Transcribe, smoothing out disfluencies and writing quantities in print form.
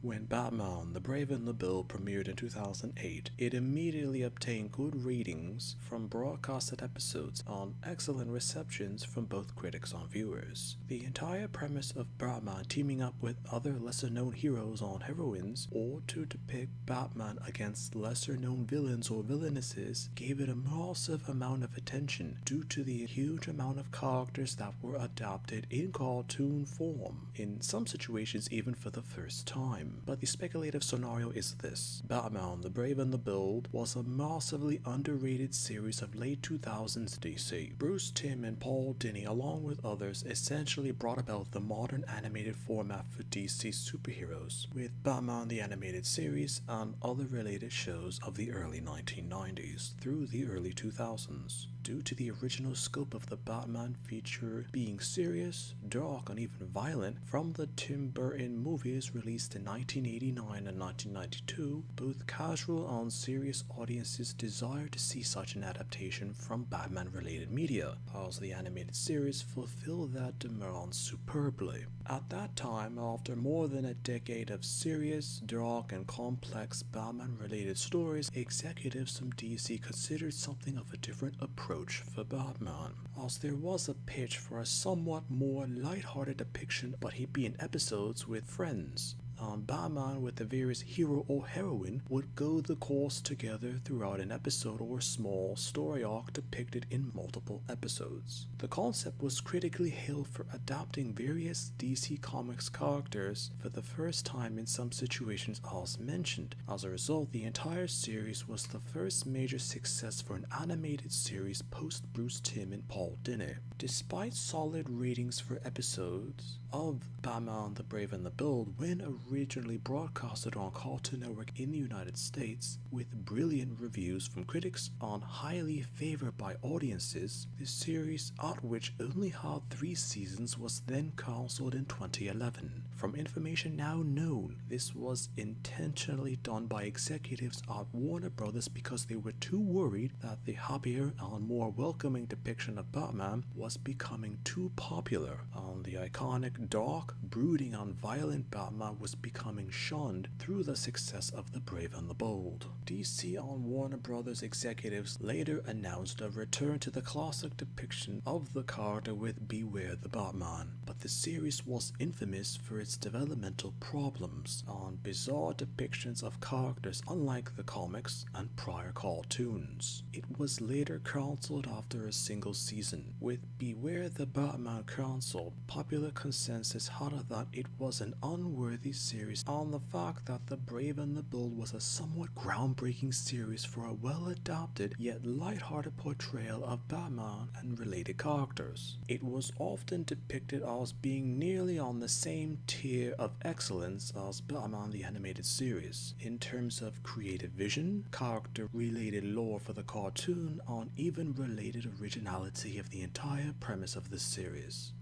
When Batman, the Brave and the Bold premiered in 2008, it immediately obtained good ratings from broadcasted episodes on excellent receptions from both critics and viewers. The entire premise of Batman teaming up with other lesser-known heroes and heroines, or to depict Batman against lesser-known villains or villainesses, gave it a massive amount of attention due to the huge amount of characters that were adapted in cartoon form, in some situations even for the first time. But the speculative scenario is this: Batman, the Brave and the Bold was a massively underrated series of late 2000s DC. Bruce Timm and Paul Dini, along with others, essentially brought about the modern animated format for DC superheroes, with Batman the Animated Series and other related shows of the early 1990s through the early 2000s. Due to the original scope of the Batman feature being serious, dark, and even violent from the Tim Burton movies released in 1989 and 1992, both casual and serious audiences desired to see such an adaptation from Batman-related media, as the animated series fulfilled that demand superbly. At that time, after more than a decade of serious, dark, and complex Batman-related stories, executives from DC considered something of a different approach for Batman, as there was a pitch for a somewhat more light-hearted depiction, but he'd be in episodes with friends. Batman with the various hero or heroine would go the course together throughout an episode or small story arc depicted in multiple episodes. The concept was critically hailed for adapting various DC Comics characters for the first time in some situations as mentioned. As a result, the entire series was the first major success for an animated series post Bruce Timm and Paul Dini. Despite solid ratings for episodes of Batman the Brave and the Bold when originally broadcasted on Cartoon Network in the United States, with brilliant reviews from critics and highly favored by audiences, the series, at which only had 3 seasons, was then cancelled in 2011. From information now known, this was intentionally done by executives at Warner Brothers because they were too worried that the happier and more welcoming depiction of Batman was becoming too popular, and the iconic, dark, brooding, and violent Batman was becoming shunned through the success of The Brave and the Bold. DC and Warner Brothers executives later announced a return to the classic depiction of the character with Beware the Batman, but the series was infamous for its developmental problems and bizarre depictions of characters unlike the comics and prior cartoons. It was later cancelled after a single season. With Beware the Batman cancelled, popular consensus had it that it was an unworthy series on the fact that The Brave and the Bold was a somewhat groundbreaking series for a well-adapted yet light-hearted portrayal of Batman and related characters. It was often depicted as being nearly on the same tier of excellence as Batman the Animated Series, in terms of creative vision, character-related lore for the cartoon, and even related originality of the entire premise of the series.